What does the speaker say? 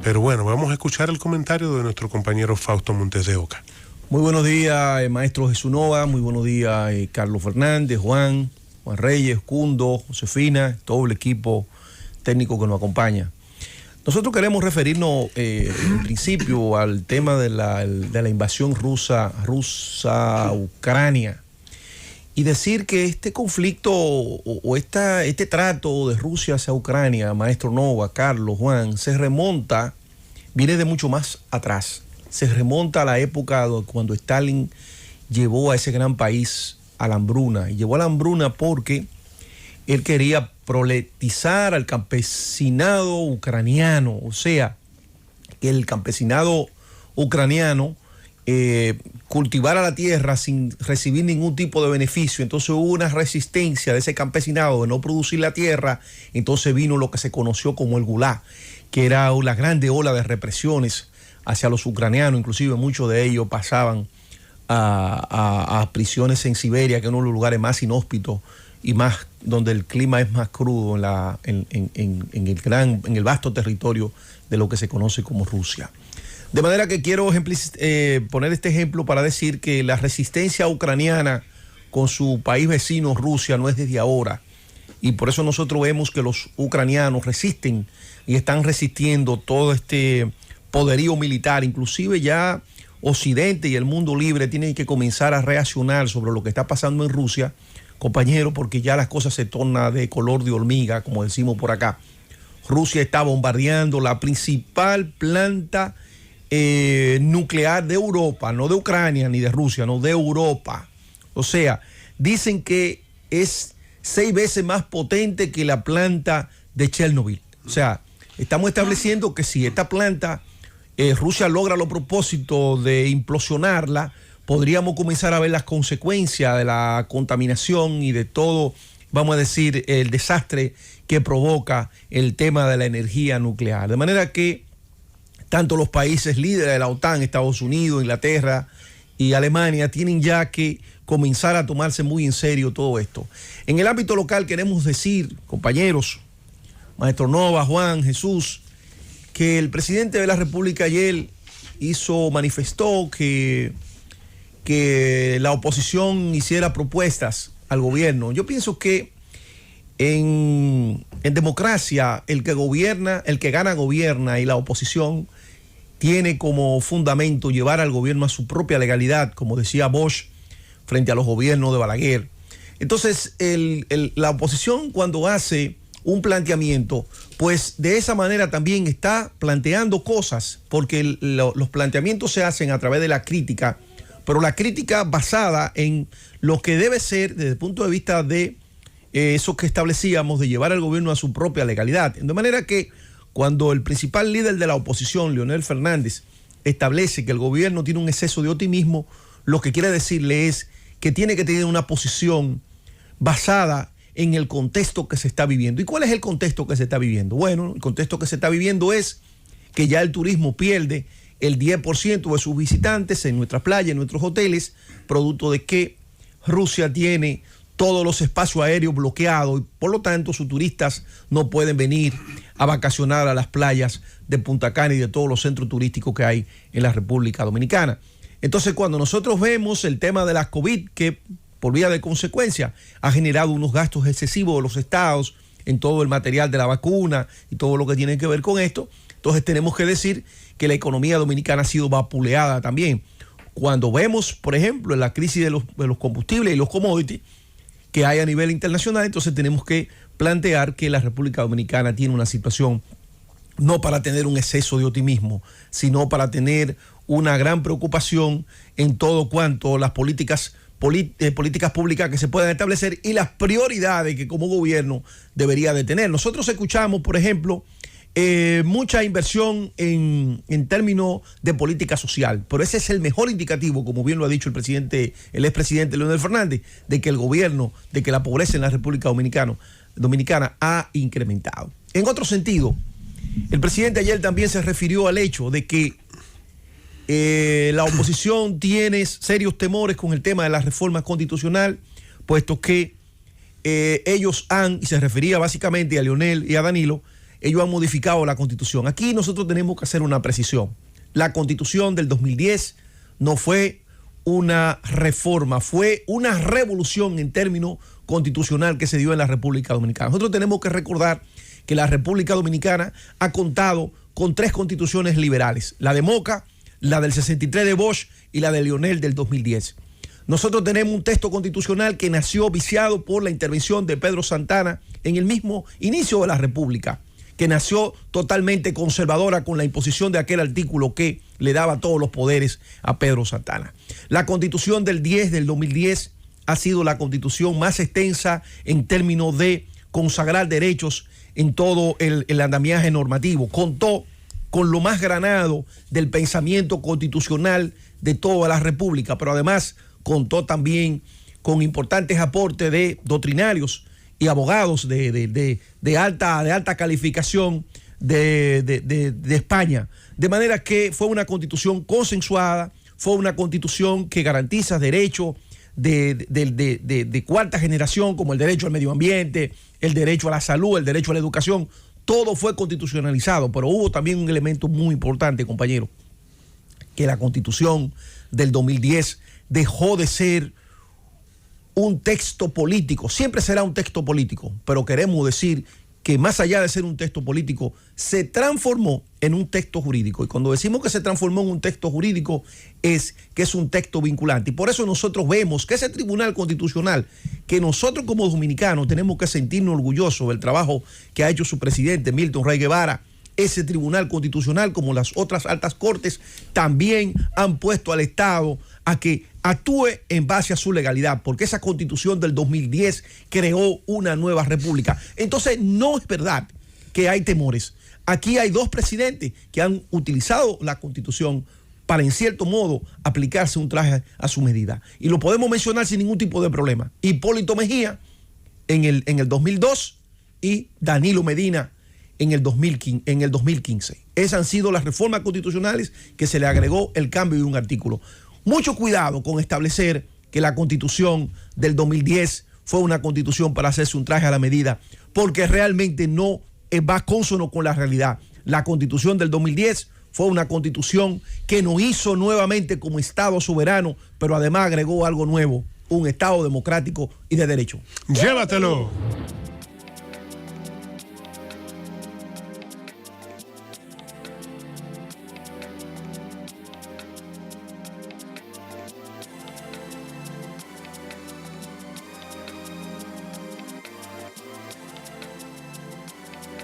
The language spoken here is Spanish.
Pero bueno, vamos a escuchar el comentario de nuestro compañero Fausto Montes de Oca. Muy buenos días, maestro Jesús Nova, muy buenos días, Carlos Fernández, Juan Reyes, Cundo, Josefina, todo el equipo técnico que nos acompaña. Nosotros queremos referirnos en principio al tema de la invasión rusa a Ucrania y decir que este conflicto o este trato de Rusia hacia Ucrania, maestro Nova, Carlos, Juan, viene de mucho más atrás. Se remonta a la época cuando Stalin llevó a ese gran país a la hambruna. Y llevó a la hambruna porque él quería proletizar al campesinado ucraniano. O sea, que el campesinado ucraniano cultivara la tierra sin recibir ningún tipo de beneficio. Entonces hubo una resistencia de ese campesinado de no producir la tierra. Entonces vino lo que se conoció como el Gulag, que era la grande ola de represiones hacia los ucranianos. Inclusive muchos de ellos pasaban a prisiones en Siberia, que es uno de los lugares más inhóspitos y más donde el clima es más crudo en el vasto territorio de lo que se conoce como Rusia. De manera que quiero poner este ejemplo para decir que la resistencia ucraniana con su país vecino Rusia no es desde ahora, y por eso nosotros vemos que los ucranianos resisten y están resistiendo todo este poderío militar. Inclusive ya Occidente y el mundo libre tienen que comenzar a reaccionar sobre lo que está pasando en Rusia, compañero, porque ya las cosas se tornan de color de hormiga, como decimos por acá. Rusia está bombardeando la principal planta nuclear de Europa, no de Ucrania ni de Rusia, no de Europa. O sea, dicen que es 6 veces más potente que la planta de Chernobyl. O sea, estamos estableciendo que si esta planta Rusia logra los propósitos de implosionarla, podríamos comenzar a ver las consecuencias de la contaminación y de todo, vamos a decir, el desastre que provoca el tema de la energía nuclear. De manera que tanto los países líderes de la OTAN, Estados Unidos, Inglaterra y Alemania, tienen ya que comenzar a tomarse muy en serio todo esto. En el ámbito local queremos decir, compañeros, maestro Nova, Juan, Jesús, que el presidente de la República ayer manifestó que la oposición hiciera propuestas al gobierno. Yo pienso que en democracia el que gana gobierna, y la oposición tiene como fundamento llevar al gobierno a su propia legalidad, como decía Bosch frente a los gobiernos de Balaguer. Entonces la oposición, cuando hace un planteamiento, pues de esa manera también está planteando cosas, porque los planteamientos se hacen a través de la crítica, pero la crítica basada en lo que debe ser desde el punto de vista de eso que establecíamos, de llevar al gobierno a su propia legalidad. De manera que cuando el principal líder de la oposición, Leonel Fernández, establece que el gobierno tiene un exceso de optimismo, lo que quiere decirle es que tiene que tener una posición basada en el contexto que se está viviendo. ¿Y cuál es el contexto que se está viviendo? Bueno, el contexto que se está viviendo es que ya el turismo pierde el 10% de sus visitantes en nuestras playas, en nuestros hoteles, producto de que Rusia tiene todos los espacios aéreos bloqueados y por lo tanto sus turistas no pueden venir a vacacionar a las playas de Punta Cana y de todos los centros turísticos que hay en la República Dominicana. Entonces, cuando nosotros vemos el tema de la COVID, que por vía de consecuencia ha generado unos gastos excesivos de los estados en todo el material de la vacuna y todo lo que tiene que ver con esto, entonces tenemos que decir que la economía dominicana ha sido vapuleada también. Cuando vemos, por ejemplo, en la crisis de los combustibles y los commodities que hay a nivel internacional, entonces tenemos que plantear que la República Dominicana tiene una situación no para tener un exceso de optimismo, sino para tener una gran preocupación en todo cuanto a las políticas públicas que se puedan establecer y las prioridades que como gobierno debería de tener. Nosotros escuchamos, por ejemplo, mucha inversión en términos de política social, pero ese es el mejor indicativo, como bien lo ha dicho el expresidente Leonel Fernández, de que el gobierno, de que la pobreza en la República Dominicana ha incrementado. En otro sentido, el presidente ayer también se refirió al hecho de que la oposición tiene serios temores con el tema de la reforma constitucional, puesto que ellos y se refería básicamente a Leonel y a Danilo, ellos han modificado la Constitución. Aquí nosotros tenemos que hacer una precisión. La Constitución del 2010 no fue una reforma, fue una revolución en términos constitucional que se dio en la República Dominicana. Nosotros tenemos que recordar que la República Dominicana ha contado con 3 constituciones liberales, la de Moca, la del 63 de Bosch y la de Leonel del 2010. Nosotros tenemos un texto constitucional que nació viciado por la intervención de Pedro Santana en el mismo inicio de la República, que nació totalmente conservadora con la imposición de aquel artículo que le daba todos los poderes a Pedro Santana. La Constitución del 2010 ha sido la constitución más extensa en términos de consagrar derechos en todo el andamiaje normativo. Contó con lo más granado del pensamiento constitucional de toda la República, pero además contó también con importantes aportes de doctrinarios y abogados de alta calificación de España. De manera que fue una constitución consensuada, fue una constitución que garantiza derechos de cuarta generación, como el derecho al medio ambiente, el derecho a la salud, el derecho a la educación. Todo fue constitucionalizado, pero hubo también un elemento muy importante, compañero, que la Constitución del 2010 dejó de ser un texto político. Siempre será un texto político, pero queremos decir que más allá de ser un texto político, se transformó en un texto jurídico. Y cuando decimos que se transformó en un texto jurídico, es que es un texto vinculante. Y por eso nosotros vemos que ese Tribunal Constitucional, que nosotros como dominicanos tenemos que sentirnos orgullosos del trabajo que ha hecho su presidente, Milton Rey Guevara, ese Tribunal Constitucional, como las otras altas cortes, también han puesto al Estado a que actúe en base a su legalidad, porque esa Constitución del 2010 creó una nueva república. Entonces, no es verdad que hay temores. Aquí hay 2 presidentes que han utilizado la Constitución para, en cierto modo, aplicarse un traje a su medida. Y lo podemos mencionar sin ningún tipo de problema. Hipólito Mejía en el 2002 y Danilo Medina en el 2015. Esas han sido las reformas constitucionales que se le agregó el cambio de un artículo. Mucho cuidado con establecer que la Constitución del 2010 fue una constitución para hacerse un traje a la medida, porque realmente no va consono con la realidad. La Constitución del 2010 fue una constitución que nos hizo nuevamente como Estado soberano, pero además agregó algo nuevo, un Estado democrático y de derecho. Llévatelo.